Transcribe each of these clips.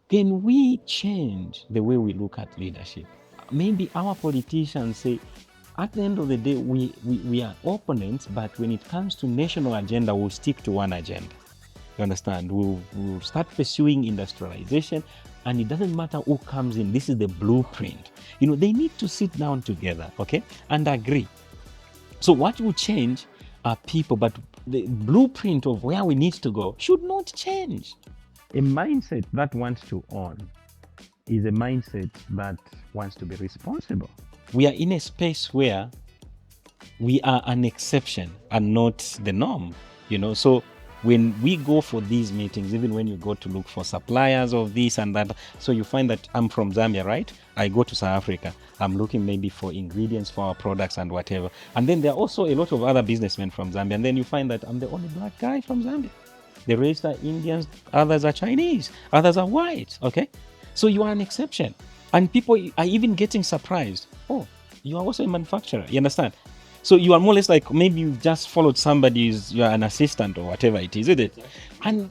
Can we change the way we look at leadership? Maybe our politicians say, at the end of the day, we are opponents, but when it comes to national agenda, we'll stick to one agenda. You understand? We'll start pursuing industrialization, and it doesn't matter who comes in. This is the blueprint. They need to sit down together, okay, and agree. So what will change are people, but the blueprint of where we need to go should not change. A mindset that wants to own is a mindset that wants to be responsible. We are in a space where we are an exception and not the norm, So when we go for these meetings, even when you go to look for suppliers of this and that, so you find that I'm from Zambia, right? I go to South Africa. I'm looking maybe for ingredients for our products and whatever. And then there are also a lot of other businessmen from Zambia. And then you find that I'm the only black guy from Zambia. The rest are Indians, others are Chinese, others are white, okay? So you are an exception. And people are even getting surprised. Oh, you are also a manufacturer, you understand? So you are more or less like maybe you just followed somebody's, you're an assistant or whatever it is, isn't it? And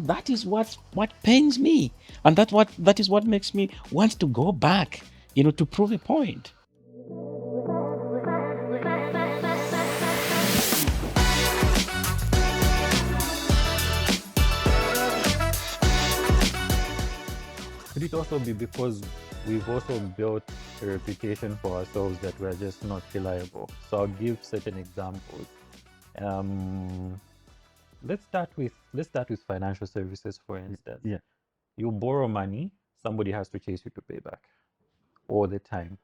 that is what pains me. And that is what makes me want to go back, to prove a point. Could it also be because we've also built a reputation for ourselves that we're just not reliable? So I'll give certain examples. Um, let's start with financial services, for instance. Yeah. You borrow money, somebody has to chase you to pay back all the time.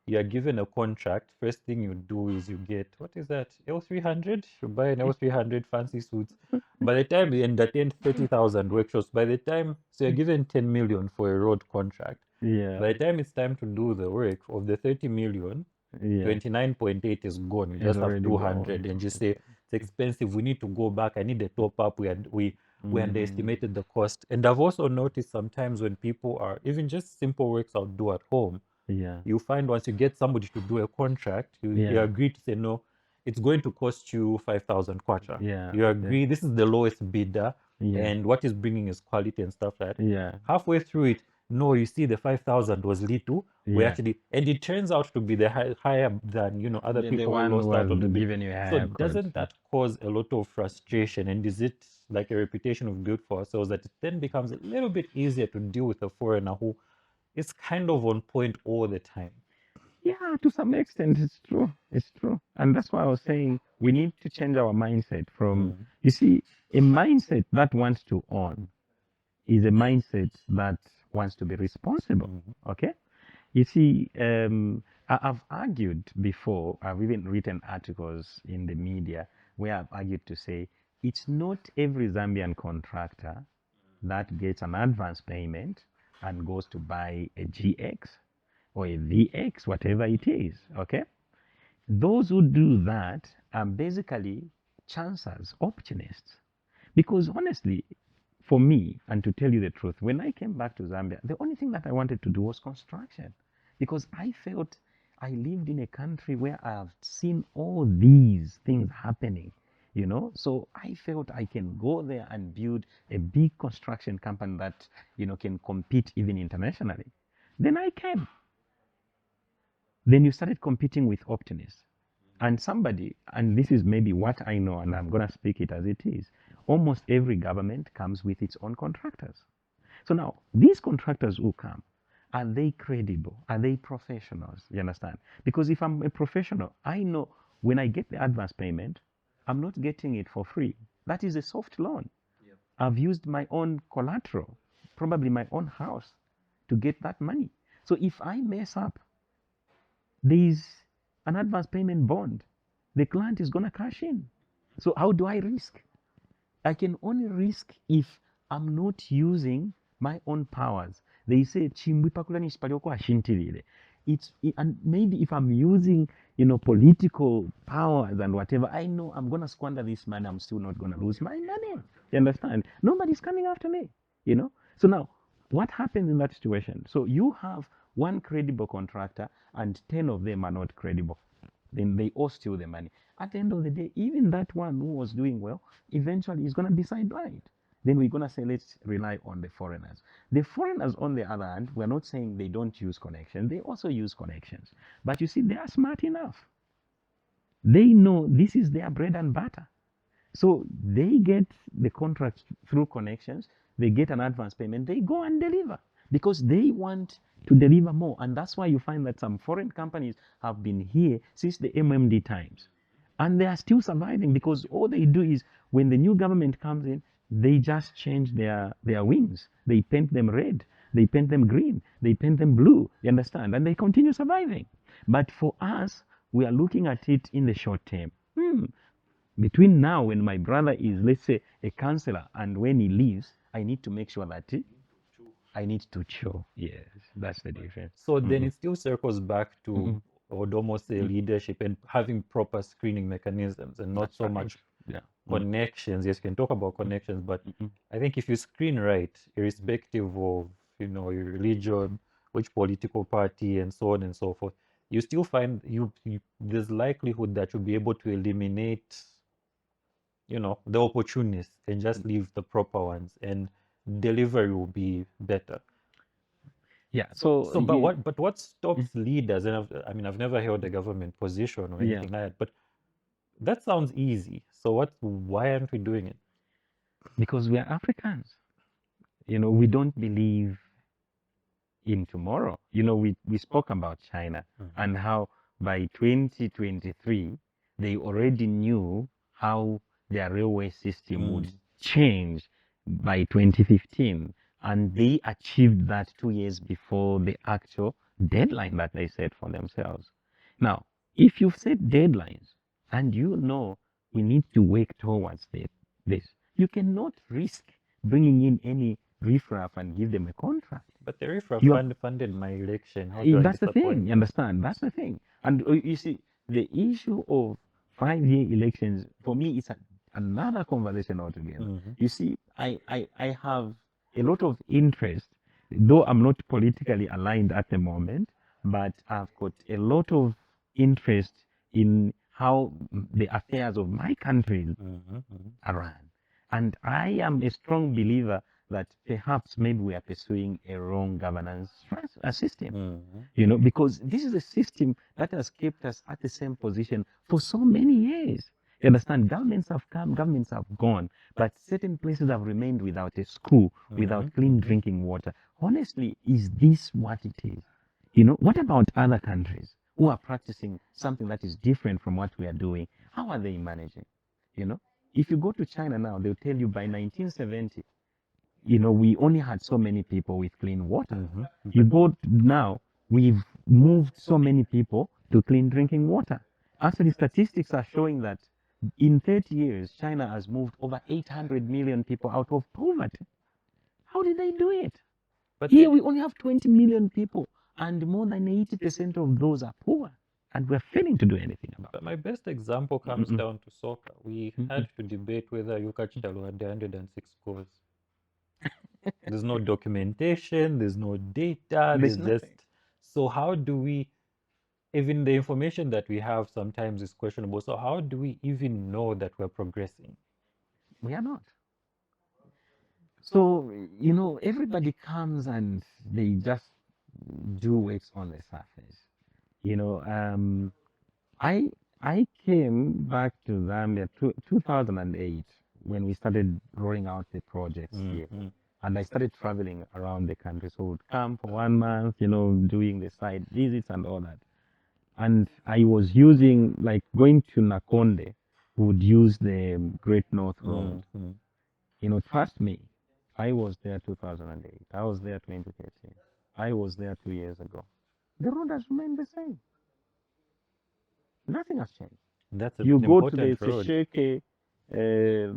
You are given a contract. First thing you do is you get, what is that, L300? You buy an L300 fancy suits. By the time you entertain 30,000 workshops, so you're given 10 million for a road contract. Yeah. By the time it's time to do the work, of the 30 million, Yeah. 29.8 is gone. You It's just have already 200 gone. and just say, it's expensive. We need to go back. I need a top up. We underestimated the cost. And I've also noticed sometimes when people are, even just simple works I'll do at home, Yeah. you find once you get somebody to do a contract, you Yeah. agree to say, no, it's going to cost you 5,000 kwacha. Yeah. You agree, this is the lowest bidder, Yeah. and what is bringing is quality and stuff like that. Yeah. Halfway through it, no, you see the 5,000 was little. We Yeah. actually, and it turns out to be the higher than, other The people who one who lost out was on the bid. giving you a So higher cost. doesn't that cause a lot of frustration? And is it like a reputation of good for ourselves that it then becomes a little bit easier to deal with a foreigner who is kind of on point all the time? Yeah, to some extent, it's true. It's true. And that's why I was saying we need to change our mindset from, you see, a mindset that wants to own is a mindset that wants to be responsible. Okay? You see, I've argued before, I've even written articles in the media where I've argued to say it's not every Zambian contractor that gets an advance payment and goes to buy a GX or a VX, whatever it is, okay? Those who do that are basically chancers, opportunists. Because honestly, for me, and to tell you the truth, when I came back to Zambia, the only thing that I wanted to do was construction. Because I felt I lived in a country where I have seen all these things happening, So I felt I can go there and build a big construction company that, can compete even internationally. Then I came. Then you started competing with optimists. And this is maybe what I know, and I'm going to speak it as it is. Almost every government comes with its own contractors. So now, these contractors who come, are they credible? Are they professionals? You understand? Because if I'm a professional, I know when I get the advance payment, I'm not getting it for free. That is a soft loan. Yep. I've used my own collateral, probably my own house, to get that money. So if I mess up, there's an advance payment bond. The client is going to cash in. So how do I risk? I can only risk if I'm not using my own powers. They say chimbwipakulani spalioko ashintilile. And maybe if I'm using, political powers and whatever, I know I'm gonna squander this money. I'm still not gonna lose my money. You understand? Nobody's coming after me. So now, what happens in that situation? So you have one credible contractor, and 10 of them are not credible. Then they all steal the money. At the end of the day, even that one who was doing well, eventually is going to be sidelined. then we're going to say, let's rely on the foreigners. The foreigners, on the other hand, we're not saying they don't use connections. They also use connections. But you see, they are smart enough. They know this is their bread and butter. So they get the contracts through connections, they get an advance payment, they go and deliver because they want to deliver more. And that's why you find that some foreign companies have been here since the MMD times. And they are still surviving because all they do is when the new government comes in, they just change their wings. They paint them red, they paint them green, they paint them blue, you understand? And they continue surviving. But for us, we are looking at it in the short term. Between now when my brother is, let's say, a counselor and when he leaves, I need to make sure that I need to show. Yes, that's the difference. So then it still circles back to, I would almost say, leadership and having proper screening mechanisms and not That's so right. much Yeah. connections. Yes, you can talk about connections, but I think if you screen right, irrespective of, your religion, which political party, and so on and so forth, you still find there's likelihood that you'll be able to eliminate, the opportunists and just leave the proper ones, and delivery will be better. Yeah. So, So, but what stops leaders? And I've never held a government position or yeah, anything like that. But that sounds easy. So why aren't we doing it? because we are Africans. We don't believe in tomorrow. We spoke about China and how by 2023 they already knew how their railway system would change by 2015, and they achieved that 2 years before the actual deadline that they set for themselves. Now, if you've set deadlines and we need to work towards this, you cannot risk bringing in any riffraff and give them a contract. But the riffraff You are funded my election. How do I that's the disappoint thing, you them? understand? That's the thing. And you see, the issue of 5-year elections, for me, it's another conversation altogether. You see, I have a lot of interest, though I'm not politically aligned at the moment, but I've got a lot of interest in how the affairs of my country are run. And I am a strong believer that perhaps maybe we are pursuing a wrong governance system. Because this is a system that has kept us at the same position for so many years. You understand? Governments have come, governments have gone, but certain places have remained without a school, without clean drinking water. Honestly, is this what it is? What about other countries who are practicing something that is different from what we are doing? How are they managing? If you go to China now, they'll tell you by 1970, we only had so many people with clean water. You go now, we've moved so many people to clean drinking water. Actually, statistics are showing that in 30 years, China has moved over 800 million people out of poverty. How did they do it? But Here we only have 20 million people, and more than 80% of those are poor, and we're failing to do anything about But it. my best example comes down to soccer. We had to debate whether Yuka Chitalo had 106 goals. There's no documentation, there's no data, There's there's nothing. just. So how do we, even the information that we have sometimes is questionable. So how do we even know that we're progressing? We are not. So, everybody comes and they just do works on the surface. You know, I I came back to Zambia 2008 when we started rolling out the projects here. And I started traveling around the country. So I would come for 1 month, doing the site visits and all that. And I was using, like going to Nakonde, would use the Great North Road. Trust me, I was there 2008. I was there 2013. I was there 2 years ago. The road has remained the same. Nothing has changed. That's an You go to the important road. Sesheke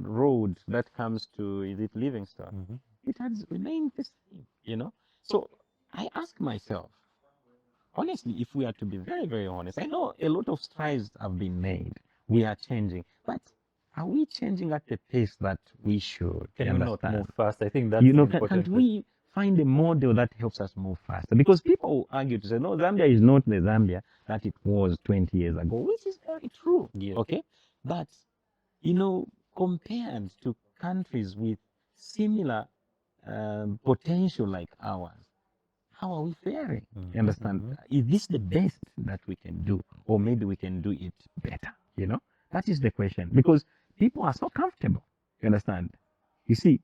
road that comes to, is it Livingstone? It has remained the same. So I ask myself, honestly, if we are to be very, very honest, I know a lot of strides have been made. We are changing, but are we changing at the pace that we should? Can You we not understand? move fast? I think that's the Can't important question. we find a model that helps us move faster? Because people will argue to say, no, Zambia is not the Zambia that it was 20 years ago, which is very true. Yes. Okay? But, compared to countries with similar potential like ours, how are we faring? You understand? Is this the best that we can do? Or maybe we can do it better? You know? That is the question. Because people are so comfortable. You understand? You see,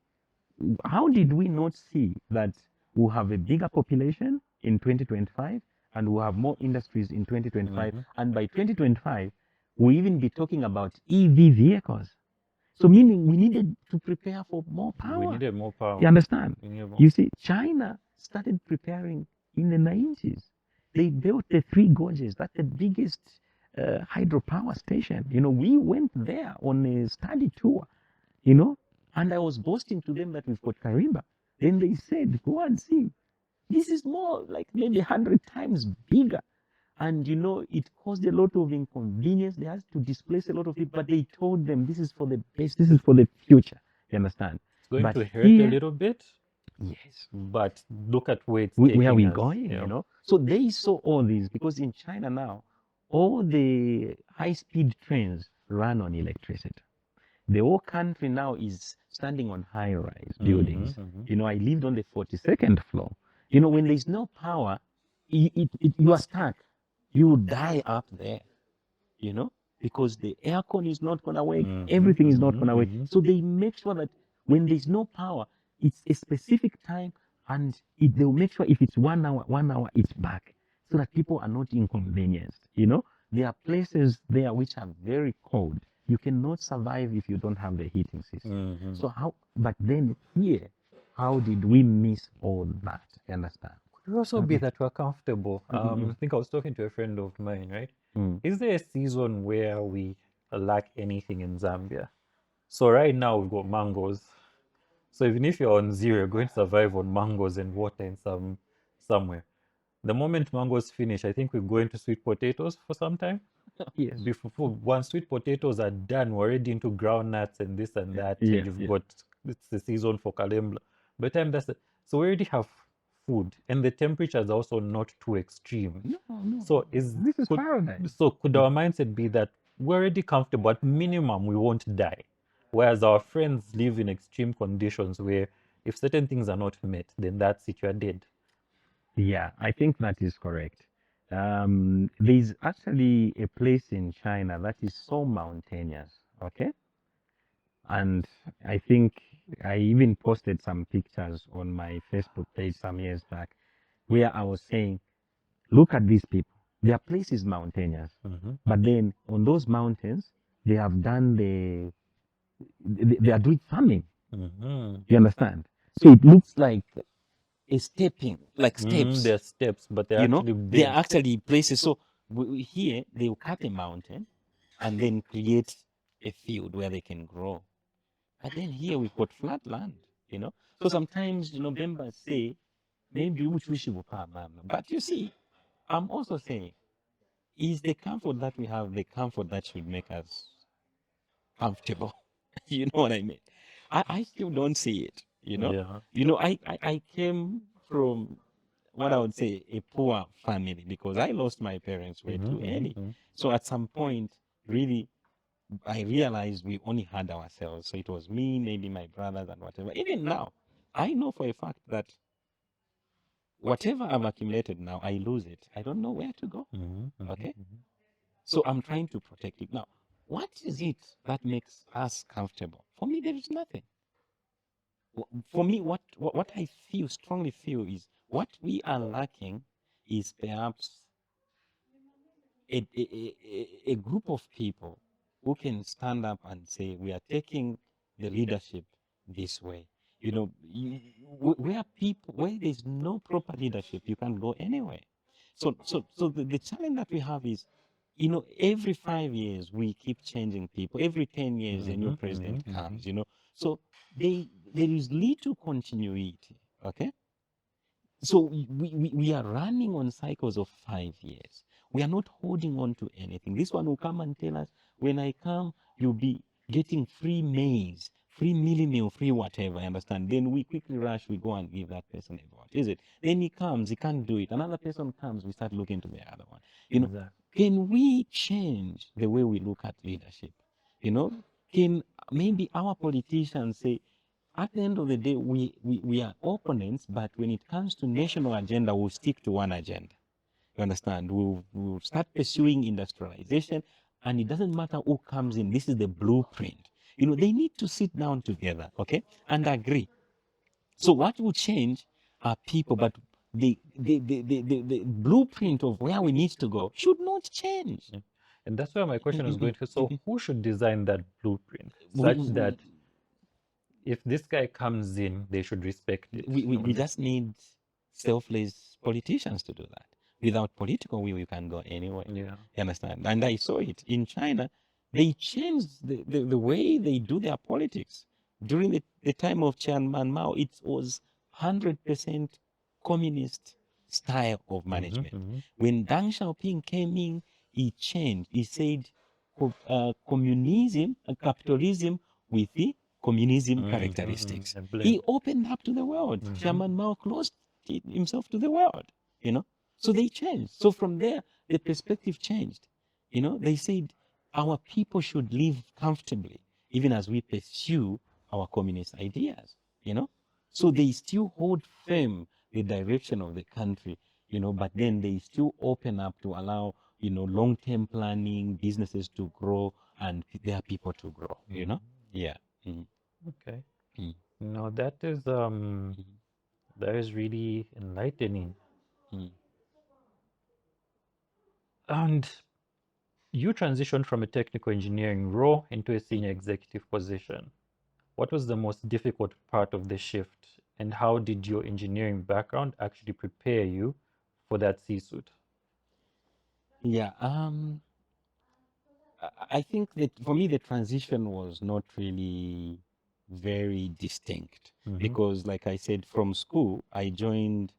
how did we not see that we'll have a bigger population in 2025 and we'll have more industries in 2025? And by 2025, we'll even be talking about EV vehicles. So meaning we needed to prepare for more power. We needed more power. You understand? We needed more. You see, China started preparing in the 90s. They built the Three Gorges. That's the biggest hydropower station. You know, we went there on a study tour, you know, and I was boasting to them that we've got Kariba. Then they said, go and see. This is more like maybe 100 times bigger. And you know, it caused a lot of inconvenience. They had to displace a lot of people, but they told them this is for the best, this is for the future. You understand? It's going But to hurt here, a little bit, yes, but look at where it's where taking are we us. going? Yeah. You know, so they saw all these because in China now, all the high-speed trains run on electricity. The whole country now is standing on high-rise buildings. You know, I lived on the 42nd floor. You know, when there's no power, you are stuck. You die up there, you know, because the aircon is not going to work, everything is not going to work. So they make sure that when there's no power, it's a specific time, and they'll make sure if it's 1 hour, it's back, so that people are not inconvenienced. You know, there are places there which are very cold. You cannot survive if you don't have the heating system. So how? But then here, how did we miss all that? You understand? Could it also be that we're comfortable? I think I was talking to a friend of mine, right? Is there a season where we lack anything in Zambia? So right now we've got mangoes. So even if you're on zero, you're going to survive on mangoes and water in somewhere. The moment mangoes finish, I think we go into sweet potatoes for some time. Yes. Once sweet potatoes are done, we're already into groundnuts and this and that. Yes, And you've yes. got it's the season for calembla. By the time so we already have food, and the temperatures are also not too extreme. No. So This is paradise. so could our mindset be that we're already comfortable, at minimum we won't die, whereas our friends live in extreme conditions where if certain things are not met, then that's it, you're dead. Yeah, I think that is correct. There's actually a place in China that is so mountainous, okay? And I think I even posted some pictures on my Facebook page some years back where I was saying, look at these people. Their place is mountainous. But then on those mountains, they have done they are doing farming. You understand? So it looks like a stepping, like steps. They're steps, but they're You know, actually they are big. actually places. So here they will cut a mountain and then create a field where they can grow. But then here we've got flat land, you know. So sometimes, you know, members say, maybe which we should have, but you see, I'm also saying, is the comfort that we have the comfort that should make us comfortable? You know what I mean? I still don't see it, you know. Yeah. You know, I came from what I would say a poor family because I lost my parents way too early. So at some point, really, I realized we only had ourselves. So it was me, maybe my brothers, and whatever. Even now, I know for a fact that whatever I've accumulated now, I lose it. I don't know where to go. Okay? So I'm trying to protect it. Now, what is it that makes us comfortable? For me, there is nothing. For me, what I feel, strongly feel, is what we are lacking is perhaps a group of people who can stand up and say, we are taking the leadership this way. You know, where there's no proper leadership, you can't go anywhere. So the challenge that we have is, you know, every 5 years we keep changing people. Every 10 years a new president comes, you know. So there is little continuity, okay? So we are running on cycles of 5 years. We are not holding on to anything. This one will come and tell us, when I come, you'll be getting free maize, free mealie meal, free whatever, understand? Then we quickly rush, we go and give that person a vote, is it? Then he comes, he can't do it. Another person comes, we start looking to the other one. You know, Exactly. can we change the way we look at leadership? You know, can maybe our politicians say, At the end of the day, we are opponents, but when it comes to national agenda, we'll stick to one agenda. You understand? We'll start pursuing industrialization, and it doesn't matter who comes in. This is the blueprint. They need to sit down together, okay, and agree. So what will change are people, but the blueprint of where we need to go should not change. Yeah. And that's where my question is going to. So, who should design that blueprint such that if this guy comes in, they should respect it? We just need selfless politicians to do that. Without political will, you can go anywhere. Yeah. You understand? And I saw it in China. They changed the way they do their politics. During the time of Chairman Mao, it was 100% communist style of management. When Deng Xiaoping came in, he changed. He said communism and capitalism with the communism characteristics. He opened up to the world. Chairman Mao closed himself to the world, So they changed. So from there, the perspective changed. They said our people should live comfortably, even as we pursue our communist ideas, So they still hold firm the direction of the country, but then they still open up to allow, long-term planning, businesses to grow, and their people to grow, Yeah. Okay. Mm. No, that is really enlightening. Mm. And you transitioned from a technical engineering role into a senior executive position. What was the most difficult part of the shift, and how did your engineering background actually prepare you for that C-suite? Yeah. I think that for me, the transition was not really very distinct because, like I said, from school, I joined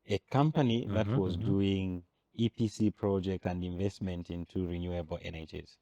a company that was doing EPC project and investment into renewable energies.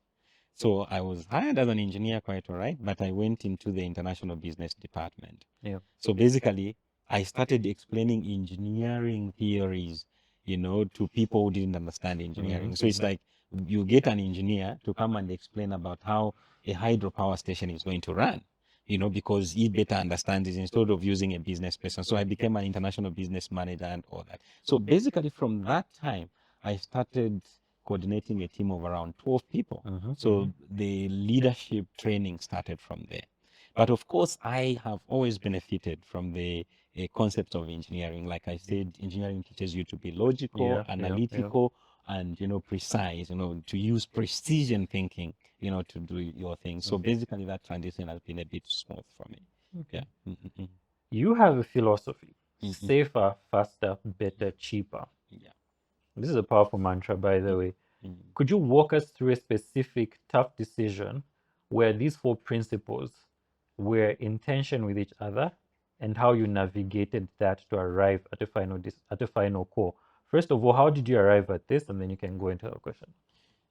So I was hired as an engineer, quite all right, but I went into the international business department. Yeah. So basically, I started explaining engineering theories, to people who didn't understand engineering. So it's like you get an engineer to come and explain about how a hydropower station is going to run, because he better understands it instead of using a business person. So I became an international business manager and all that. So basically, from that time, I started coordinating a team of around 12 people. So the leadership training started from there. But of course, I have always benefited from the concepts of engineering. Like I said, engineering teaches you to be logical, analytical, and precise. To use precision thinking, to do your thing. So basically, that transition has been a bit smooth for me. Okay. Yeah. You have a philosophy: Mhm. safer, faster, better, cheaper. Yeah. This is a powerful mantra, by the way. Mhm. Could you walk us through a specific tough decision where these four principles were in tension with each other, and how you navigated that to arrive at a final core? First of all, how did you arrive at this, and then you can go into the question.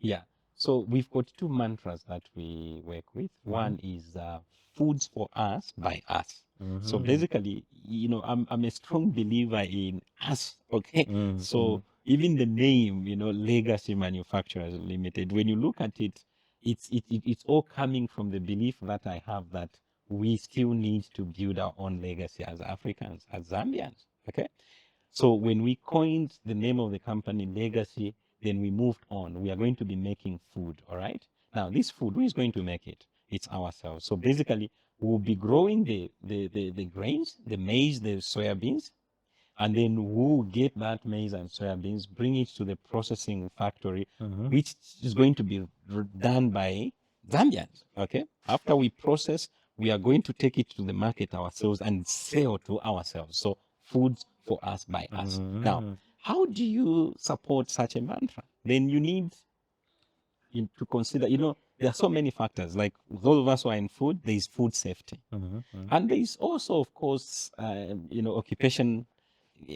Yeah. So we've got two mantras that we work with. One is foods for us by us. So basically, I'm a strong believer in us. Okay. So even the name, Legacy Manufacturers Limited, when you look at it, it's all coming from the belief that I have that we still need to build our own legacy as Africans, as Zambians. Okay. So when we coined the name of the company Legacy, then we moved on. We are going to be making food, all right? Now, this food, who is going to make it? It's ourselves. So basically, we'll be growing the grains, the maize, the soybeans, and then we'll get that maize and soybeans, bring it to the processing factory, which is going to be done by Zambians, okay? After we process, we are going to take it to the market ourselves and sell to ourselves. So foods for us by us. Now, how do you support such a mantra? Then you need to consider, there are so many factors. Like those of us who are in food, there is food safety. And there is also, of course, occupation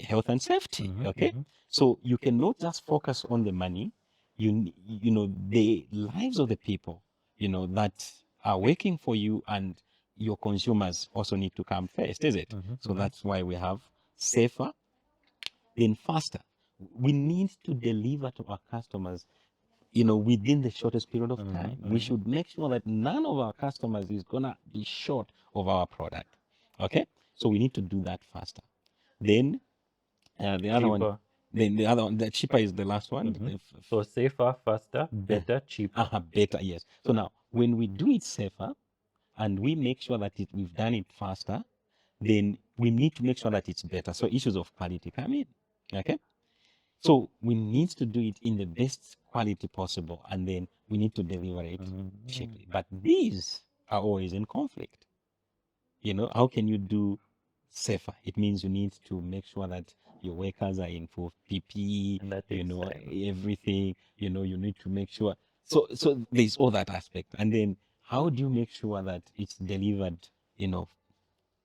health and safety. Okay. So you cannot just focus on the money. The lives of the people, that are working for you, and your consumers also need to come first, is it? So that's why we have safer, then faster. We need to deliver to our customers, within the shortest period of time. We should make sure that none of our customers is gonna be short of our product. Okay, so we need to do that faster. Then the other one, Cheaper. then the other one, the cheaper is the last one. Mhm. So safer, faster, better, cheaper. Better, yes. So now, when we do it safer and we make sure that we've done it faster, then we need to make sure that it's better. So issues of quality come in. Okay. So we need to do it in the best quality possible, and then we need to deliver it cheaply. But these are always in conflict. How can you do safer? It means you need to make sure that your workers are in full PPE, And that takes time. everything, you need to make sure. So there's all that aspect. And then how do you make sure that it's delivered,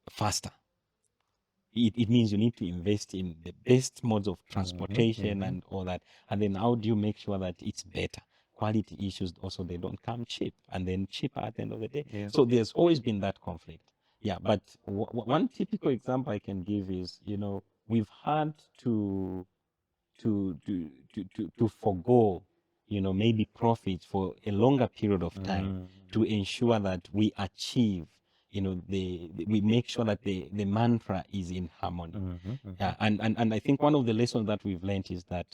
faster? It means you need to invest in the best modes of transportation and all that. And then how do you make sure that it's better? Quality issues also, they don't come cheap, and then cheaper at the end of the day. Yeah. So there's always been that conflict. Yeah, but one typical example I can give is, we've had to forego, maybe profits for a longer period of time to ensure that we achieve, we make sure that the mantra is in harmony. Yeah, and I think one of the lessons that we've learned is that,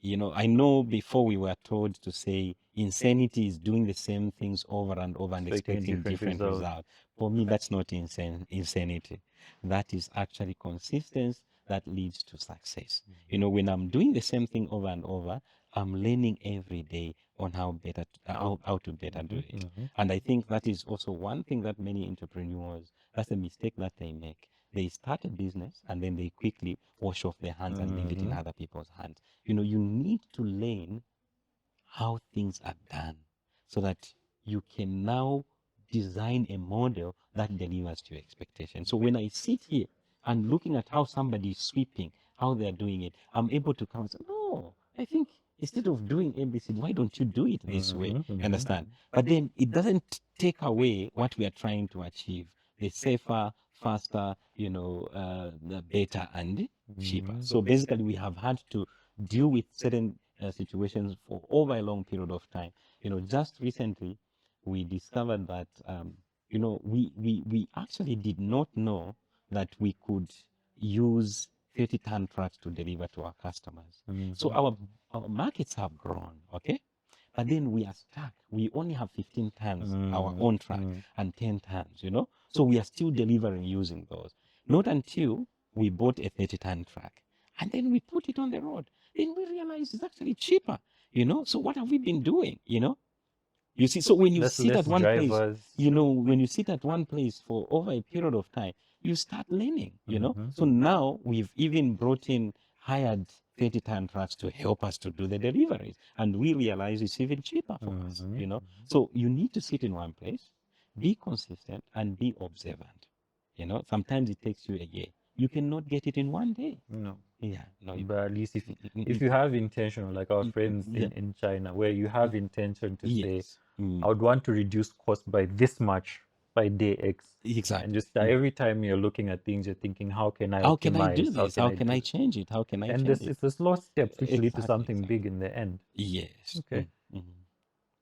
I know before we were told to say insanity is doing the same things over and over and expecting different results. For me, that's not insanity. That is actually consistency that leads to success. When I'm doing the same thing over and over, I'm learning every day on how to better do it. And I think that is also one thing that many entrepreneurs, that's a mistake that they make. They start a business and then they quickly wash off their hands and leave it in other people's hands. You need to learn how things are done so that you can now design a model that delivers to your expectation. So when I sit here and looking at how somebody is sweeping, how they're doing it, I'm able to come and say, no, I think instead of doing ABC, why don't you do it this way? Understand? But then it doesn't take away what we are trying to achieve. The safer, faster, the better and cheaper. So basically we have had to deal with certain situations for over a long period of time. Just recently, we discovered that, we actually did not know that we could use 30-ton trucks to deliver to our customers. So our markets have grown, okay? But then we are stuck. We only have 15 tons, our own truck, and 10 tons, So we are still delivering using those. Not until we bought a 30-ton truck. And then we put it on the road. Then we realize it's actually cheaper, So what have we been doing, You see, so when you That's sit less at one place, drivers. when you sit at one place for over a period of time, you start learning, So now we've even brought in hired 30-ton trucks to help us to do the deliveries. And we realize it's even cheaper for us, So you need to sit in one place, be consistent, and be observant. Sometimes it takes you a year. You cannot get it in one day. No. Yeah, no. But at least if you have intention, like our friends yeah. in China, where you have intention to say, Yes. I would want to reduce cost by this much by day X. Exactly. And just every time you're looking at things, you're thinking, how can I How can I do optimize? How this? can How I can do I it? change it? How can I And change this it? it's the slow steps which lead to Exactly, something exactly. big in the end. Yes. Okay.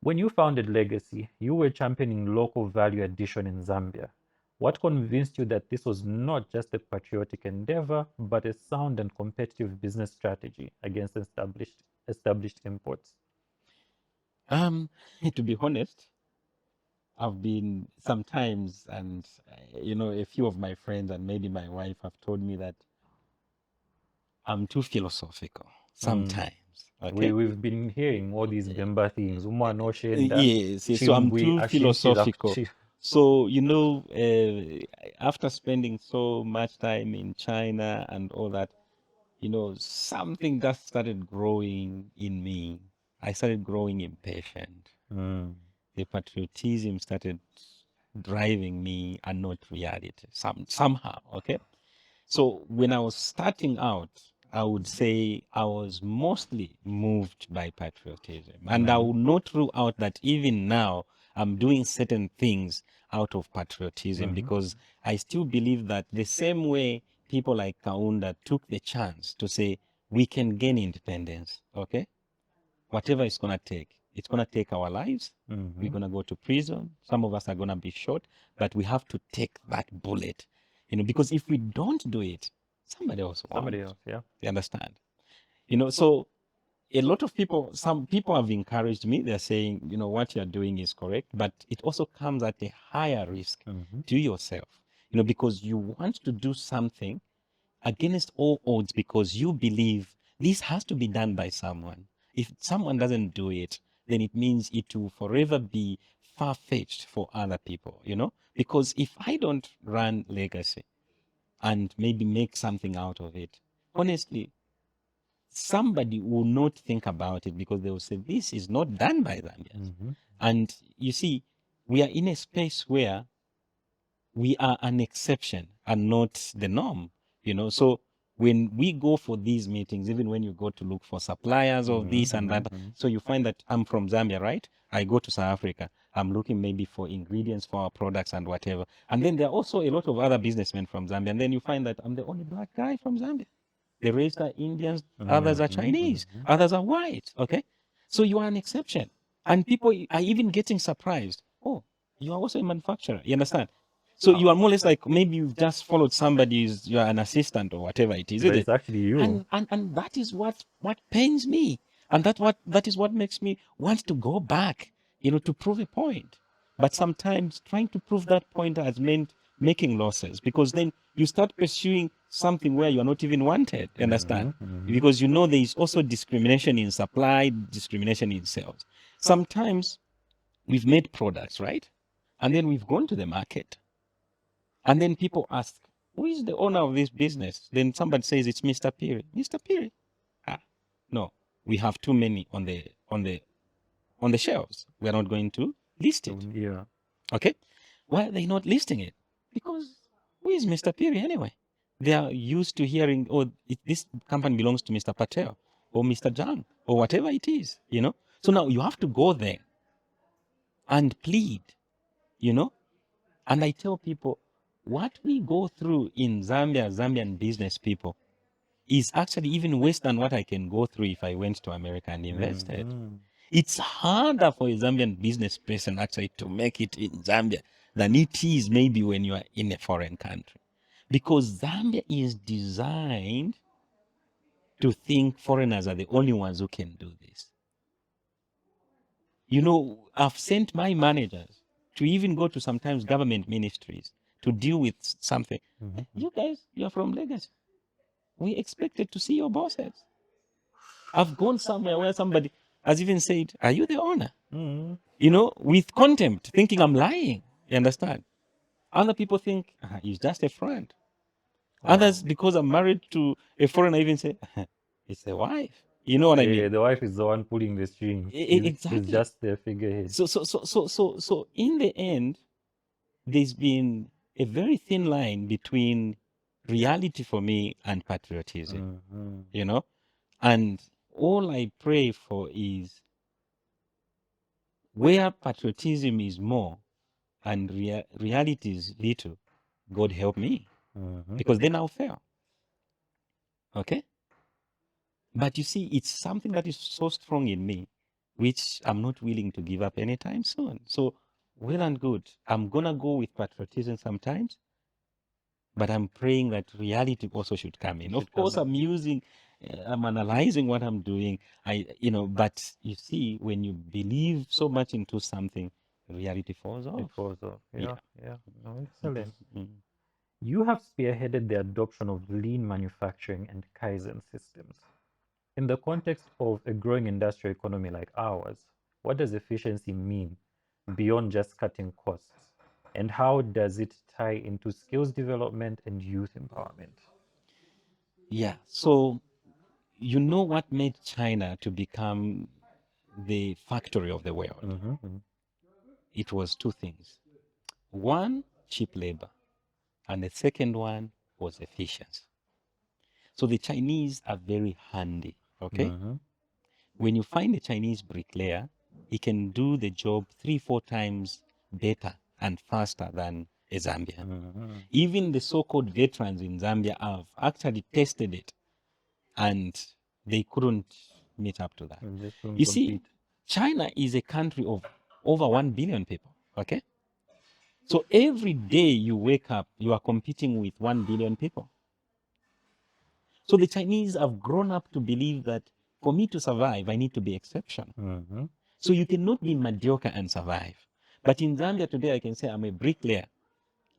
When you founded Legacy, you were championing local value addition in Zambia. What convinced you that this was not just a patriotic endeavor, but a sound and competitive business strategy against established imports? To be honest, I've been sometimes, and a few of my friends and maybe my wife have told me that I'm too philosophical sometimes. Okay. We've been hearing all these Bemba things. Umano Shenda, Yes, yes. So I'm Chimbwi, too philosophical. Ashinchi. So, after spending so much time in China and all that, something just started growing in me. I started growing impatient. The patriotism started driving me and not reality somehow. Okay. So when I was starting out, I would say I was mostly moved by patriotism. And I would not rule out that even now I'm doing certain things out of patriotism because I still believe that the same way people like Kaunda took the chance to say, we can gain independence, okay? Whatever it's going to take. It's going to take our lives. We're going to go to prison. Some of us are going to be shot, but we have to take that bullet, because if we don't do it, somebody else won't. Somebody else, yeah. You understand? So a lot of people, some people have encouraged me. They're saying, what you're doing is correct, but it also comes at a higher risk to yourself, because you want to do something against all odds because you believe this has to be done by someone. If someone doesn't do it, then it means it will forever be far-fetched for other people, because if I don't run legacy and maybe make something out of it, honestly, somebody will not think about it because they will say, this is not done by Zambians. And you see, we are in a space where we are an exception and not the norm, So when we go for these meetings, even when you go to look for suppliers of this and that, so you find that I'm from Zambia, right? I go to South Africa. I'm looking maybe for ingredients for our products and whatever. And then there are also a lot of other businessmen from Zambia. And then you find that I'm the only black guy from Zambia. The rest are Indians, others are Chinese, others are white, okay? So you are an exception. And people are even getting surprised. Oh, you are also a manufacturer, you understand? So you are more or less like maybe you've just followed somebody's, you are an assistant or whatever it is. But it's actually you. And that is what pains me. And that is what makes me want to go back, to prove a point. But sometimes trying to prove that point has meant making losses because then you start pursuing something where you're not even wanted, you understand? Because there is also discrimination in supply, discrimination in sales. Sometimes we've made products, right? And then we've gone to the market. And then people ask, who is the owner of this business? Then somebody says it's Mr. Phiri. Mr. Phiri? No, we have too many on the shelves. We are not going to list it. Yeah. Okay? Why are they not listing it? Because who is Mr. Phiri anyway? They are used to hearing, oh, this company belongs to Mr. Patel or Mr. Jang or whatever it is, So now you have to go there and plead, And I tell people, what we go through in Zambia, Zambian business people, is actually even worse than what I can go through if I went to America and invested. It's harder for a Zambian business person actually to make it in Zambia than it is maybe when you are in a foreign country. Because Zambia is designed to think foreigners are the only ones who can do this. I've sent my managers to even go to sometimes government ministries to deal with something. You guys, you're from Lagos. We expected to see your bosses. I've gone somewhere where somebody has even said, are you the owner? With contempt, thinking I'm lying. You understand? Other people think, he's just a friend. Others, because I'm married to a foreigner, even say, it's a wife. You know what I mean? The wife is the one pulling the strings. Exactly. He's just the figurehead. So in the end, there's been a very thin line between reality for me and patriotism, And all I pray for is where patriotism is more and reality is little, God help me, because then I'll fail. Okay? But you see, it's something that is so strong in me, which I'm not willing to give up anytime soon. So, well and good. I'm going to go with patriotism sometimes, but I'm praying that reality also should come in. Of course, I'm analyzing what I'm doing. But you see, when you believe so much into something, reality falls off. It falls off. Yeah. No, excellent. Mhm. You have spearheaded the adoption of lean manufacturing and Kaizen systems. In the context of a growing industrial economy like ours, what does efficiency mean beyond just cutting costs? And how does it tie into skills development and youth empowerment? Yeah. So, what made China to become the factory of the world? It was two things. One, cheap labor. And the second one was efficiency. So the Chinese are very handy, okay? When you find a Chinese bricklayer, he can do the job 3-4 times better and faster than a Zambian. Even the so-called veterans in Zambia have actually tested it, and they couldn't meet up to that. You see, China is a country of over 1 billion people, okay? So every day you wake up, you are competing with 1 billion people. So the Chinese have grown up to believe that for me to survive, I need to be exceptional. Mm-hmm. So you cannot be mediocre and survive. But in Zambia today, I can say I'm a bricklayer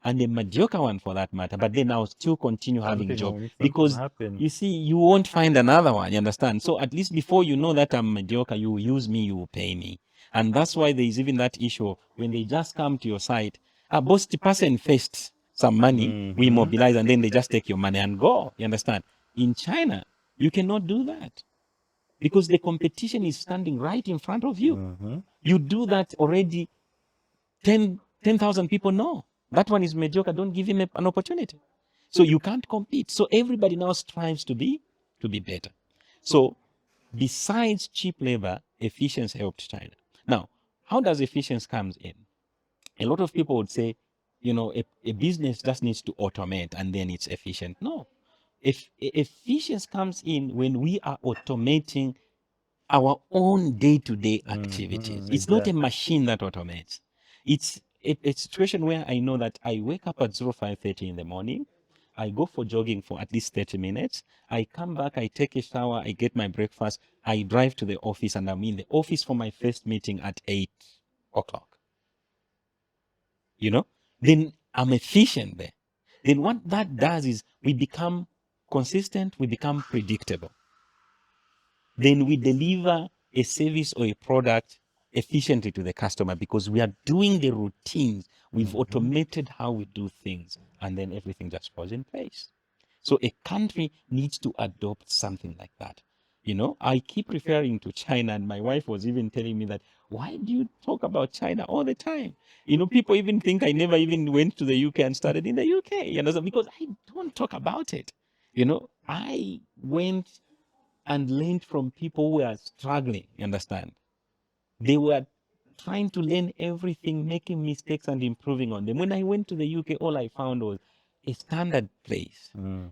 and a mediocre one for that matter, but then I'll still continue having job Something because happened. you see, you won't find another one, you understand? So at least before you know that I'm mediocre, you will use me, you will pay me. And that's why there is even that issue of when they just come to your site, boss the person first some money, we mobilize, and then they just take your money and go, you understand? In China, you cannot do that because the competition is standing right in front of you. Mm-hmm. You do that already, 10,000 people know that one is mediocre, don't give him an opportunity. So you can't compete. So everybody now strives to be better. So besides cheap labor, efficiency helped China. Now, how does efficiency comes in? A lot of people would say, a business just needs to automate and then it's efficient. No. If efficiency comes in when we are automating our own day-to-day activities. It's not a machine that automates. It's a situation where I know that I wake up at 05:30 in the morning. I go for jogging for at least 30 minutes. I come back, I take a shower, I get my breakfast, I drive to the office, and I'm in the office for my first meeting at 8 o'clock. Then I'm efficient there. Then what that does is we become consistent, we become predictable. Then we deliver a service or a product efficiently to the customer because we are doing the routines. We've automated how we do things, and then everything just falls in place. So a country needs to adopt something like that. I keep referring to China, and my wife was even telling me that, why do you talk about China all the time? People even think I never even went to the UK and started in the UK, because I don't talk about it. I went and learned from people who are struggling, you understand? They were trying to learn everything, making mistakes and improving on them. When I went to the UK, all I found was a standard place.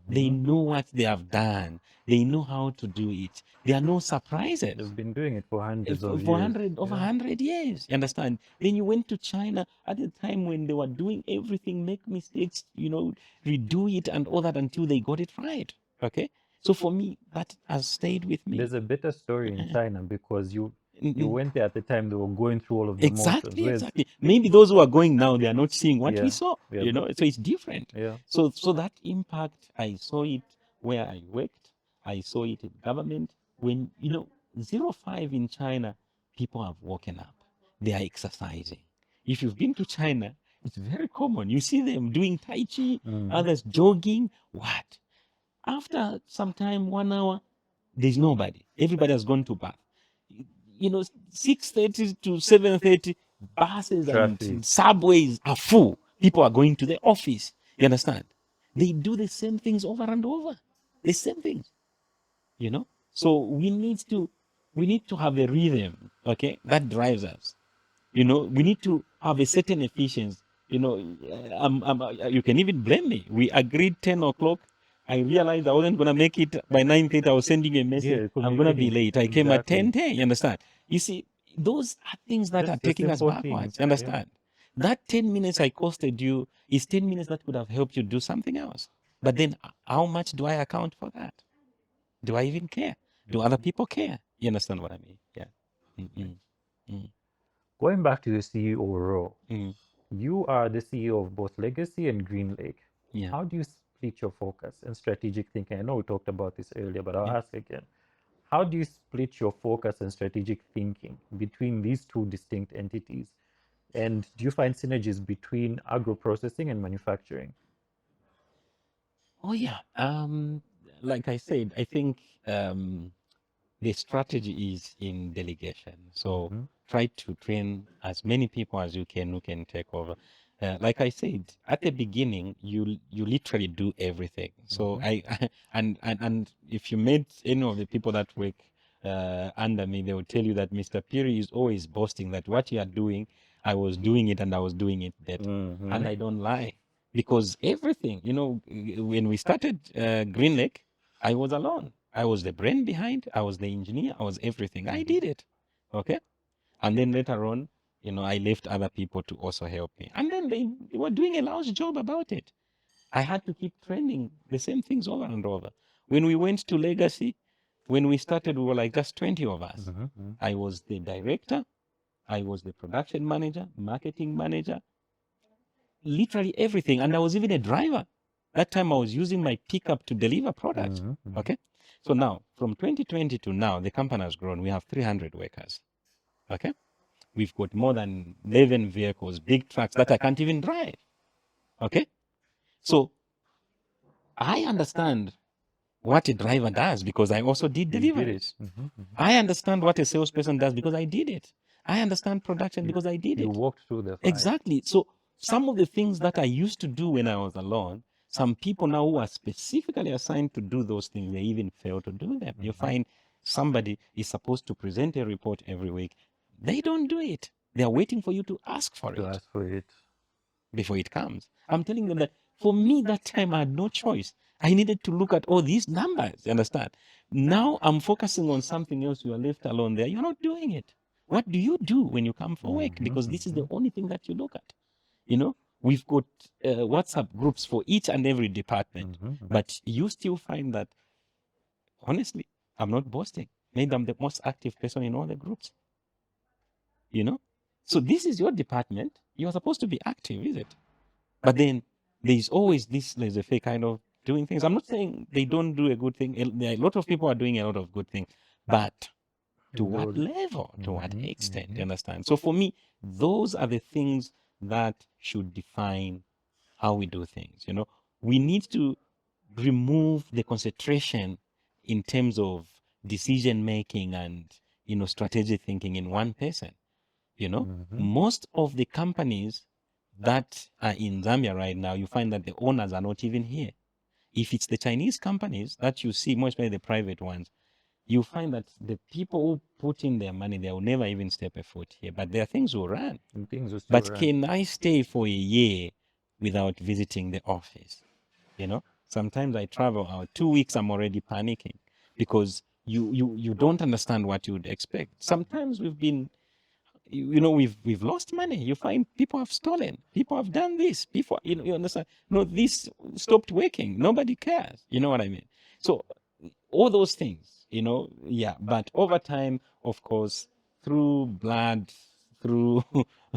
They know what they have done. They know how to do it. There are no surprises. They've been doing it for hundreds For of years. over 100 years, you understand? Then you went to China at a time when they were doing everything, make mistakes, redo it and all that until they got it right. Okay? So for me, that has stayed with me. There's a better story in China because you went there at the time they were going through all of the Exactly, motions. exactly. Maybe those who are going now, they are not seeing what we Yeah, saw, yeah, so it's different. yeah. So that impact, I saw it where I worked. I saw it in government. When, 05 in China, people have woken up. They are exercising. If you've been to China, it's very common. You see them doing Tai Chi, others jogging. What? After some time, 1 hour, there's nobody. Everybody has gone to bath. 6:30 to 7:30, buses Traffic. and subways are full. People are going to the office. You understand? They do the same things over and over. The same things. So we need to have a rhythm, okay, that drives us. We need to have a certain efficiency. You can even blame me. We agreed 10 o'clock. I realized I wasn't going to make it by 9:30. I was sending a message. Yeah, I'm going to be late. I came at exactly. 10:10. You understand? You see, those are things that Just are the taking us simple backwards. things, You understand? That 10 minutes I costed you is 10 minutes that could have helped you do something else. But then how much do I account for that? Do I even care? Do other people care? You understand what I mean? Yeah. Mm-mm. Mm. Going back to the CEO role, Mm. you are the CEO of both Legacy and Green Lake. Yeah. How do you split your focus and strategic thinking? I know we talked about this earlier, but I'll Yeah. ask again. How do you split your focus and strategic thinking between these two distinct entities? And do you find synergies between agro processing and manufacturing? Oh yeah. Like I said, I think the strategy is in delegation. So Mhm. try to train as many people as you can who can take over. Like I said at the beginning, you literally do everything. So I and if you met any of the people that work under me, they will tell you that Mr. Phiri is always boasting that what you are doing, I was doing it and I was doing it better, and I don't lie because everything, when we started Green Lake, I was alone. I was the brain behind. I was the engineer. I was everything. I did it. Okay. And then later on, I left other people to also help me. And then they were doing a lousy job about it. I had to keep training the same things over and over. When we went to Legacy, when we started, we were like just 20 of us. I was the director, I was the production manager, marketing manager, literally everything. And I was even a driver. That time I was using my pickup to deliver products. Okay. So now, from 2020 to now, the company has grown. We have 300 workers. Okay. We've got more than 11 vehicles, big trucks that I can't even drive. Okay. So I understand what a driver does because I also did deliveries. I understand what a salesperson does because I did it. I understand production because I did it. You walked through the fight. Exactly. So some of the things that I used to do when I was alone, some people now who are specifically assigned to do those things, they even fail to do them. You find somebody is supposed to present a report every week. They don't do it. They are waiting for you to ask for To it ask for it. before it comes. I'm telling them that for me, that time I had no choice. I needed to look at all these numbers, you understand? Now I'm focusing on something else. You are left alone there. You're not doing it. What do you do when you come for work? Because this is the only thing that you look at. We've got WhatsApp groups for each and every department, but you still find that, honestly, I'm not boasting. Maybe I'm the most active person in all the groups. So this is your department. You're supposed to be active, is it? But then there's always this laissez-faire kind of doing things. I'm not saying they don't do a good thing. A lot of people are doing a lot of good things, but to what level, to what extent, you understand? So for me, those are the things that should define how we do things. We need to remove the concentration in terms of decision making and strategic thinking in one person. Most of the companies that are in Zambia right now, you find that the owners are not even here. If it's the Chinese companies that you see, more especially the private ones, you find that the people who put in their money, they will never even step a foot here. But their things will run. And things will still But run. can I stay for a year without visiting the office? Sometimes I travel out 2 weeks, I'm already panicking because you don't understand what you would expect. Sometimes we've lost money. You find people have stolen, people have done this, people, you understand? No, this stopped working. Nobody cares. You know what I mean? So all those things, yeah. But over time, of course, through blood, through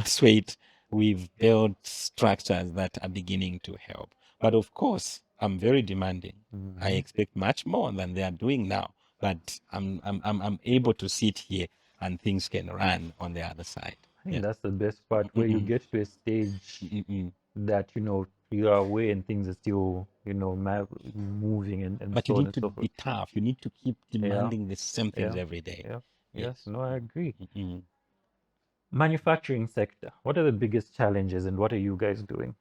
sweat, we've built structures that are beginning to help. But of course, I'm very demanding. I expect much more than they are doing now. But I'm able to sit here and things can run on the other side. I think that's the best part, where you get to a stage that you are away and things are still moving and But you so on need and to so forth. be tough. You need to keep demanding the same things Yeah. every day. Yeah. Yes. No, I agree. Manufacturing sector. What are the biggest challenges and what are you guys doing?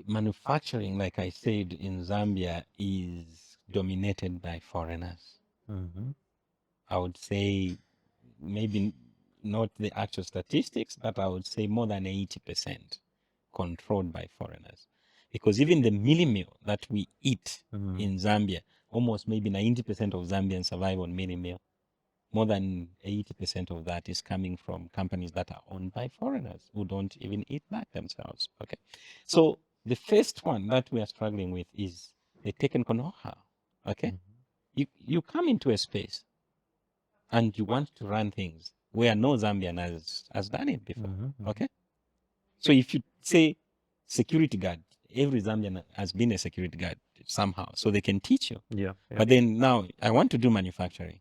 Manufacturing, like I said, in Zambia is dominated by foreigners. I would say maybe not the actual statistics, but I would say more than 80% controlled by foreigners. Because even the mili meal that we eat in Zambia, almost maybe 90% of Zambians survive on mili meal. More than 80% of that is coming from companies that are owned by foreigners who don't even eat that themselves. Okay. So the first one that we are struggling with is the technical know-how. Okay. You come into a space and you want to run things where no Zambian has done it before. Okay. So if you say security guard, every Zambian has been a security guard somehow, so they can teach you. Yeah. But then now I want to do manufacturing.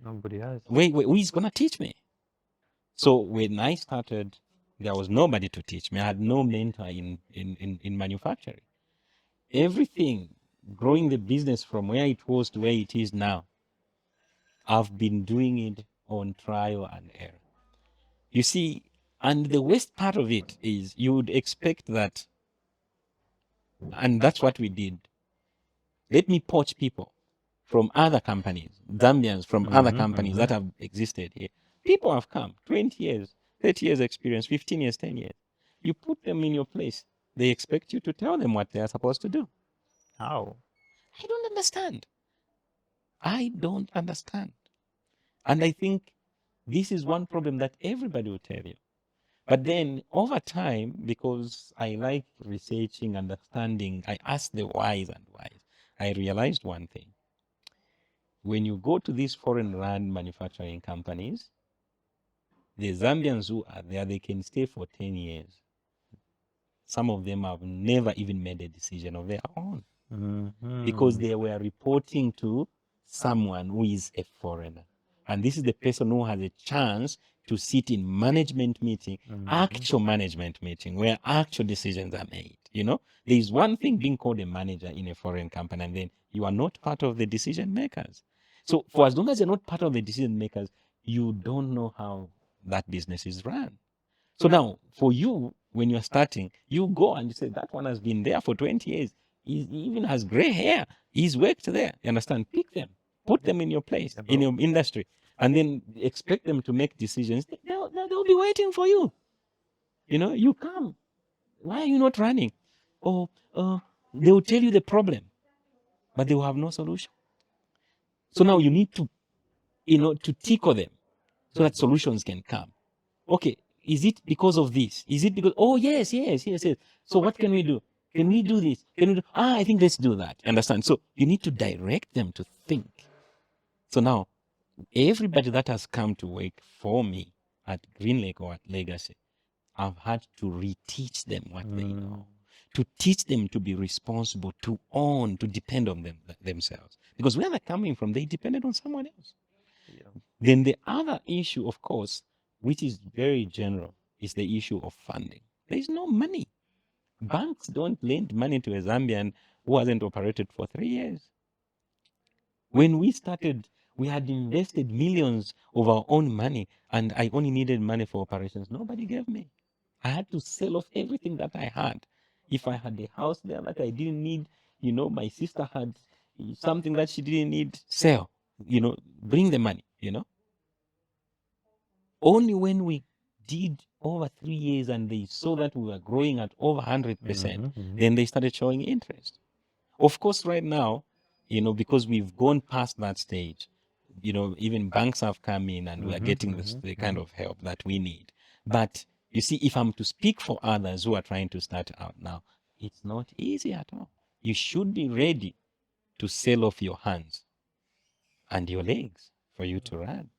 Nobody has. Who is going to teach me? So when I started, there was nobody to teach me. I had no mentor in manufacturing. Everything, growing the business from where it was to where it is now, I've been doing it on trial and error. You see, and the worst part of it is you would expect that, and that's what we did. Let me poach people from other companies, Zambians from other companies that have existed here. People have come, 20 years, 30 years experience, 15 years, 10 years. You put them in your place. They expect you to tell them what they are supposed to do. How? I don't understand. I don't understand. And I think This is one problem that everybody will tell you. But then over time, because I like researching, understanding, I asked the whys and whys. I realized one thing. When you go to these foreign-run manufacturing companies, the Zambians who are there, they can stay for 10 years. Some of them have never even made a decision of their own because they were reporting to someone who is a foreigner. And this is the person who has a chance to sit in management meeting, actual management meeting, where actual decisions are made. You know, there is one thing being called a manager in a foreign company, and then you are not part of the decision makers. So for as long as you're not part of the decision makers, you don't know how that business is run. So now, for you, when you're starting, you go and you say, that one has been there for 20 years. He even has gray hair. He's worked there. You understand? Pick them, put them in your place, in your industry, and then expect them to make decisions. They'll be waiting for you. You know, you come. Why are you not running? Or they will tell you the problem, but they will have no solution. So now you need to, to tickle them so that solutions can come. Okay, is it because of this? Is it because, oh, yes. So what can we do? Can we do this? Can we do, I think let's do that. Understand? So you need to direct them to think. So now, everybody that has come to work for me at Green Lake or at Legacy, I've had to reteach them what they know, to teach them to be responsible, to own, to depend on themselves. Because where they're coming from, they depended on someone else. Then the other issue, of course, which is very general, is the issue of funding. There is no money. Banks don't lend money to a Zambian who hasn't operated for 3 years. When we started, we had invested millions of our own money, and I only needed money for operations. Nobody gave me. I had to sell off everything that I had. If I had a house there that I didn't need, my sister had something that she didn't need, sell, bring the money, Only when we did over 3 years and they saw that we were growing at over 100%, then they started showing interest. Of course, right now, because we've gone past that stage, even banks have come in and we are getting the kind of help that we need. But you see, if I'm to speak for others who are trying to start out now, it's not easy at all. You should be ready to sell off your hands and your legs for you to run,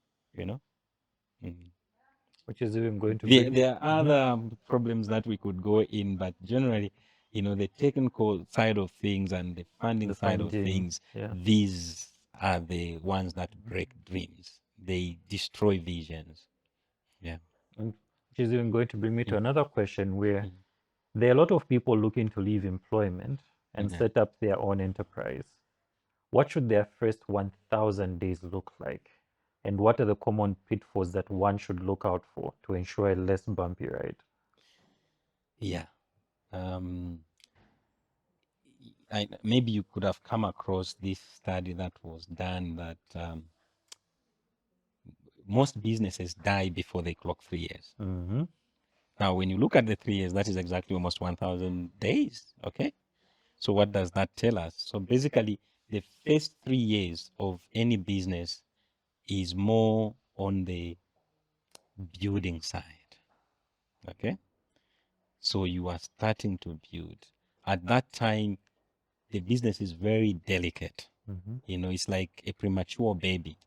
Which is even going to bring. There are other problems that we could go in, but generally, the technical side of things and the funding side of things, these are the ones that break dreams. They destroy visions. Yeah. Which is even going to bring me to another question where there are a lot of people looking to leave employment and set up their own enterprise. What should their first 1,000 days look like? And what are the common pitfalls that one should look out for to ensure a less bumpy ride? Yeah. Maybe you could have come across this study that was done that most businesses die before they clock 3 years. Now, when you look at the 3 years, that is exactly almost 1,000 days. Okay. So what does that tell us? So basically, the first 3 years of any business is more on the building side. Okay. So you are starting to build. At that time, the business is very delicate. It's like a premature baby.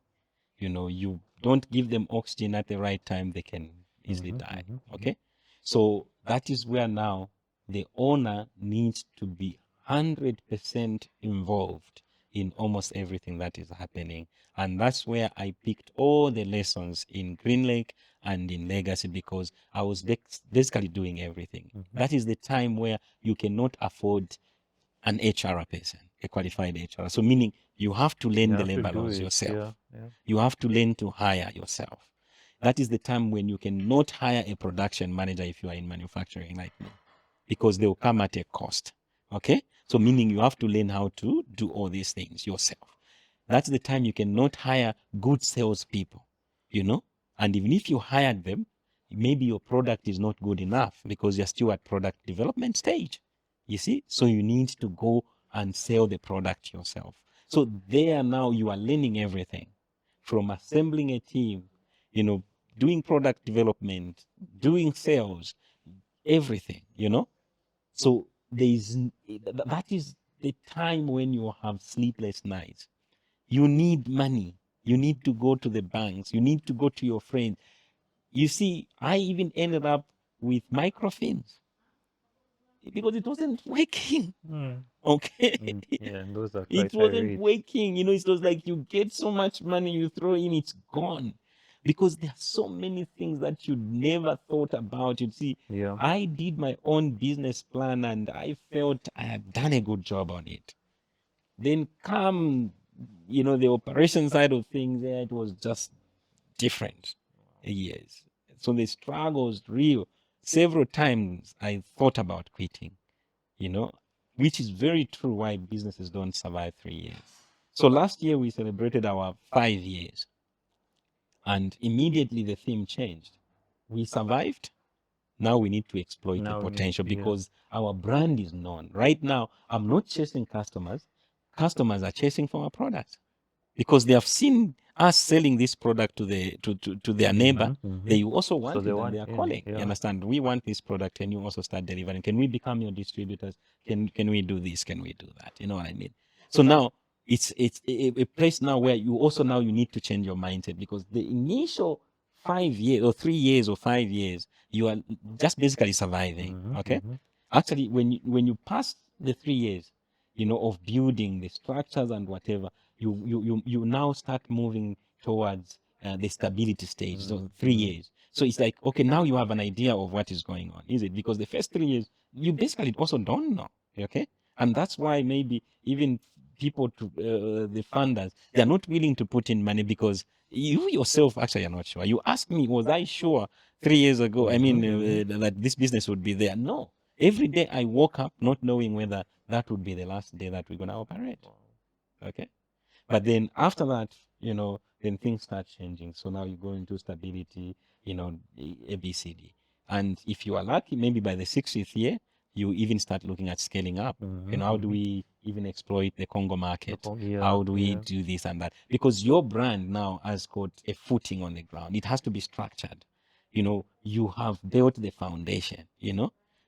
You don't give them oxygen at the right time, they can easily die. Okay. So that is where now the owner needs to be 100% involved in almost everything that is happening. And that's where I picked all the lessons in Green Lake and in Legacy, because I was basically doing everything. That is the time where you cannot afford an HR person, a qualified HR. So meaning you have to learn the labor laws yourself. You have to learn to hire yourself. That is the time when you cannot hire a production manager if you are in manufacturing like me, because they will come at a cost. Okay? So meaning you have to learn how to do all these things yourself. That's the time you cannot hire good salespeople, And even if you hired them, maybe your product is not good enough because you're still at product development stage. You see? So you need to go and sell the product yourself. So there now you are learning everything from assembling a team, doing product development, doing sales, everything, So that is the time when you have sleepless nights. You need money. You need to go to the banks. You need to go to your friends. You see, I even ended up with microfilms because it wasn't working. Okay. Yeah, and those are It quite high wasn't rates. working. It was like you get so much money, you throw in, it's gone. Because there are so many things that you never thought about. You see, Yeah. I did my own business plan and I felt I had done a good job on it. Then come, the operation side of things, yeah, it was just different. Yes. So the struggle was real. Several times I thought about quitting, which is very true why businesses don't survive 3 years. So last year we celebrated our 5 years, and immediately the theme changed. We survived. Now we need to exploit the Now we need, potential yeah. because our brand is known. Right now, I'm not chasing customers. Customers are chasing for our product because they have seen us selling this product to their neighbor. They also want So it they and want, they are yeah, calling. You yeah. understand? We want this product. Can you also start delivering? Can we become your distributors? Can we do this? Can we do that? You know what I mean? So now it's a place now where you need to change your mindset because the initial 5 years or 3 years or 5 years, you are just basically surviving. Okay? Actually, when you pass the 3 years, of building the structures and whatever, you now start moving towards the stability stage. So 3 years. So it's like, okay, now you have an idea of what is going on, is it? Because the first 3 years, you basically also don't know. Okay, and that's why maybe even people to the funders, they're not willing to put in money because you yourself actually are not sure. You asked me, was I sure 3 years ago? I mean, that this business would be there. No. Every day I woke up not knowing whether that would be the last day that we're going to operate. Okay. But then after that, then things start changing. So now you go into stability, ABCD. And if you are lucky, maybe by the 60th year, you even start looking at scaling up. How do we even exploit the Congo market? Yeah, How do we yeah. do this and that? Because your brand now has got a footing on the ground. It has to be structured. You have built the foundation,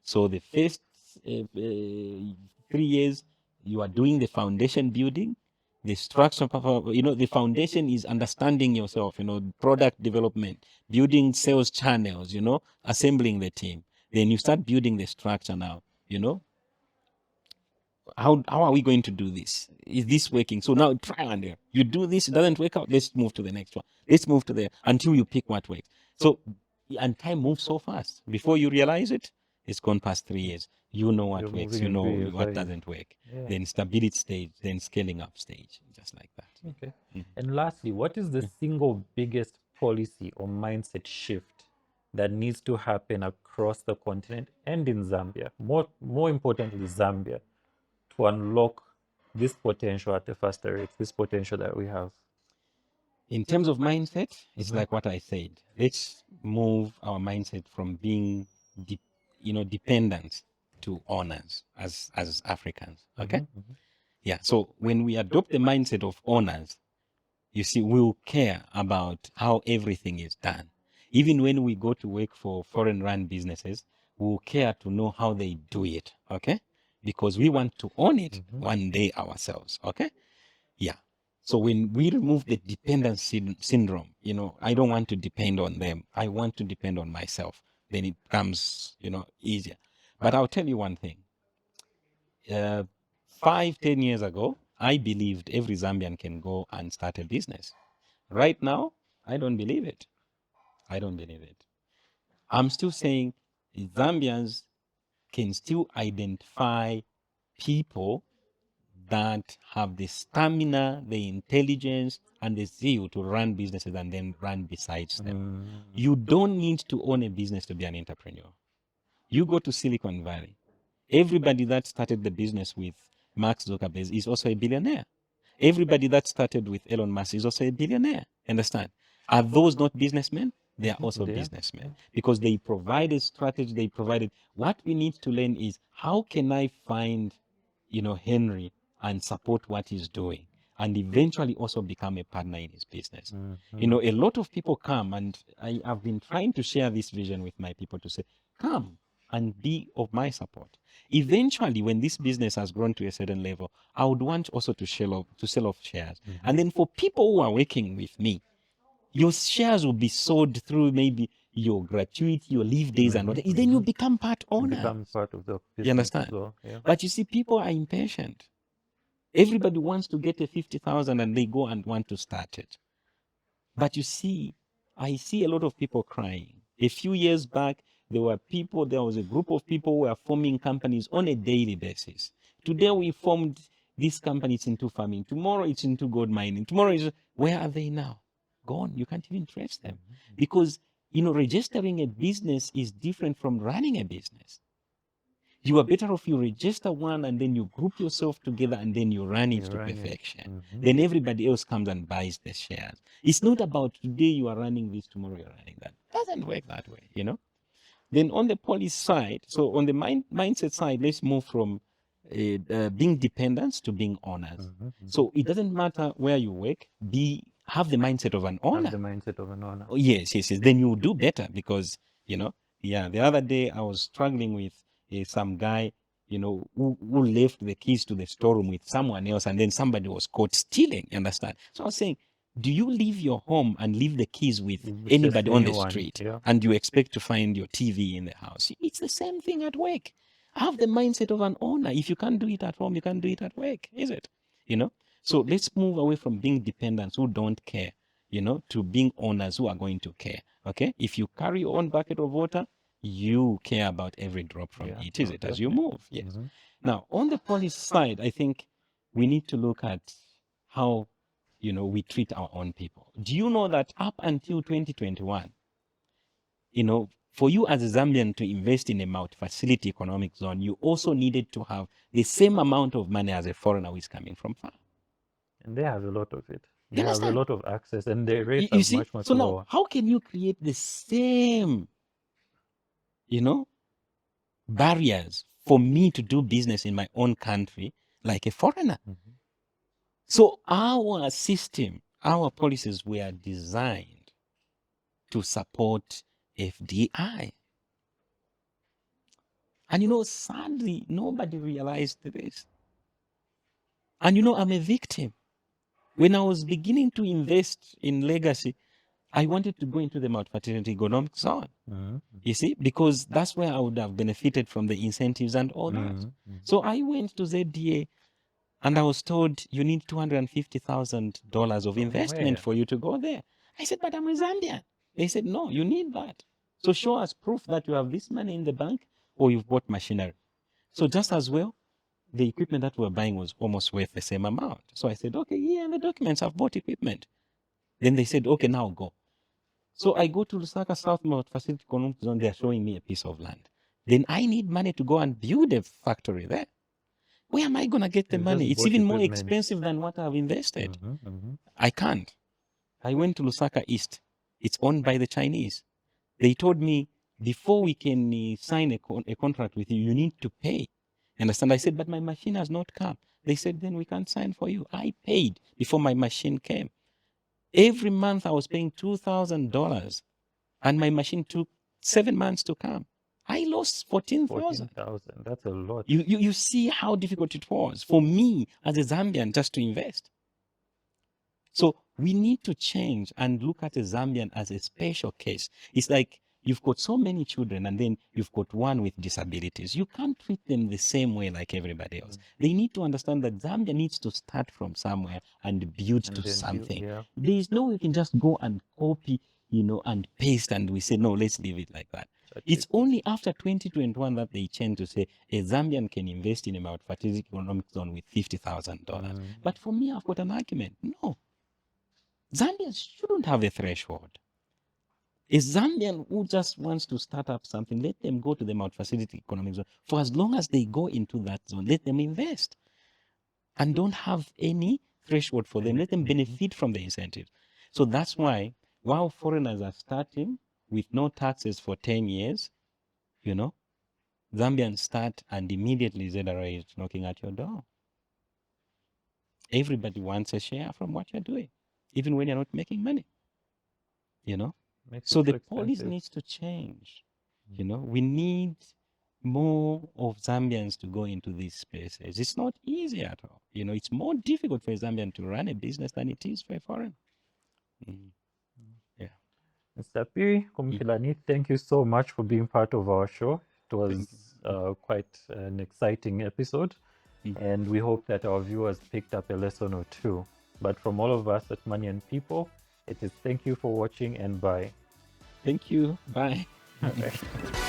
So the first 3 years, you are doing the foundation building. The structure, the foundation is understanding yourself, product development, building sales channels, assembling the team. Then you start building the structure now, how are we going to do this? Is this working? So now try and error. You do this, it doesn't work out, let's move to the next one. Let's move to there until you pick what works. So, and time moves so fast. Before you realize it, it's gone past 3 years. You know what You're works, moving you in know 3 years, what 5 years. doesn't work. Yeah. Then stability stage, then scaling up stage, just like that. Okay. And lastly, what is the single biggest policy or mindset shift that needs to happen across the continent and in Zambia? More importantly, Zambia, to unlock this potential at a faster rate, this potential that we have. In terms of mindset, it's like what I said. Let's move our mindset from being, dependent to owners as Africans. Okay. Yeah. So when we adopt the mindset of owners, you see, we'll care about how everything is done. Even when we go to work for foreign run businesses, we'll care to know how they do it. Okay. Because we want to own it one day ourselves. Okay. Yeah. So when we remove the dependency syndrome, I don't want to depend on them. I want to depend on myself. Then it becomes, easier. But I'll tell you one thing. 5, 10 years ago, I believed every Zambian can go and start a business. Right now, I don't believe it. I don't believe it. I'm still saying Zambians can still identify people that have the stamina, the intelligence, and the zeal to run businesses and then run besides them. You don't need to own a business to be an entrepreneur. You go to Silicon Valley. Everybody that started the business with Mark Zuckerberg is also a billionaire. Everybody that started with Elon Musk is also a billionaire. Understand? Are those not businessmen? They are also businessmen because they provided strategy. They provided. What we need to learn is how can I find, Henry and support what he's doing, and eventually also become a partner in his business. You know, a lot of people come, and I've been trying to share this vision with my people to say, come and be of my support. Eventually, when this business has grown to a certain level, I would want also to sell off shares. And then for people who are working with me, your shares will be sold through maybe your gratuity, your leave days, and whatever. Then you become part owner. Become part of the business. You understand? As well. Yeah. But you see, people are impatient. Everybody wants to get a 50,000 and they go and want to start it. But you see, I see a lot of people crying. A few years back, there was a group of people who were forming companies on a daily basis. Today, we formed these companies into farming. Tomorrow, it's into gold mining. Where are they now? Gone. You can't even trace them. Because, you know, registering a business is different from running a business. You are better off you register one and then you group yourself together and then you run it to perfection. Then everybody else comes and buys the shares. It's not about today you are running this, tomorrow you're running that. It doesn't work that way, you know. Then on the policy side, so on the mindset side, let's move from being dependents to being owners. So it doesn't matter where you work, have the mindset of an owner. Have the mindset of an owner. Oh, yes. Then you do better because, you know, the other day I was struggling with some guy, you know, who left the keys to the storeroom with someone else, and then somebody was caught stealing. You understand? So I was saying, do you leave your home and leave the keys with anybody on the street, and you expect to find your TV in the house? It's the same thing at work. Have the mindset of an owner. If you can't do it at home, you can't do it at work, is it? You know? So let's move away from being dependents who don't care, you know, to being owners who are going to care. Okay? If you carry your own bucket of water, you care about every drop from it, is it, as you move? Yes. Now, on the policy side, I think we need to look at how, you know, we treat our own people. Do you know that up until 2021, you know, for you as a Zambian to invest in a multi-facility economic zone, you also needed to have the same amount of money as a foreigner who is coming from far. And they have a lot of it. They have a lot of access, and their rates are much, much so lower. Now, how can you create the same, you know, barriers for me to do business in my own country like a foreigner? So our system, our policies were designed to support FDI. And you know, sadly, nobody realized this. And you know, I'm a victim. When I was beginning to invest in legacy, I wanted to go into the multi-facility economic zone. You see, because that's where I would have benefited from the incentives and all that. So I went to ZDA and I was told you need $250,000 of investment for you to go there. I said, but I'm a Zambian. They said, no, you need that. So show us proof that you have this money in the bank or you've bought machinery. So just as well, the equipment that we were buying was almost worth the same amount. So I said, okay, yeah, the documents, I've bought equipment. Then they said, okay, now go. So I go to Lusaka South Facility Economic Zone, they're showing me a piece of land. Then I need money to go and build a factory there. Where am I going to get the money? It's even more expensive than what I've invested. I can't. I went to Lusaka East. It's owned by the Chinese. They told me, before we can sign a contract with you, you need to pay. Understand? I said, but my machine has not come. They said, then we can't sign for you. I paid before my machine came. Every month I was paying $2,000 and my machine took 7 months to come. I lost 14,000. That's a lot. You see how difficult it was for me as a Zambian just to invest. So we need to change and look at a Zambian as a special case. It's like you've got so many children and then you've got one with disabilities. You can't treat them the same way like everybody else. They need to understand that Zambia needs to start from somewhere and build to something. There is no way we can just go and copy, you know, and paste and we say, no, let's leave it like that. It's only after 2021 that they change to say a Zambian can invest in a multi-facility economic zone with $50,000. But for me, I've got an argument. No. Zambians shouldn't have a threshold. A Zambian who just wants to start up something, let them go to the multi-facility economic zone. For as long as they go into that zone, let them invest. And don't have any threshold for them. Let them benefit from the incentives. So that's why, while foreigners are starting with no taxes for 10 years, you know, Zambians start and immediately ZRA is knocking at your door. Everybody wants a share from what you're doing, even when you're not making money. Makes So it the too policy expensive. needs to change. We need more of Zambians to go into these spaces. It's not easy at all. It's more difficult for a Zambian to run a business than it is for a foreign. Yeah. Mr. Phiri, Kumbukilani, thank you so much for being part of our show. It was quite an exciting episode, and we hope that our viewers picked up a lesson or two. But from all of us at Money and People, it is thank you for watching and bye. Thank you. Bye. All right.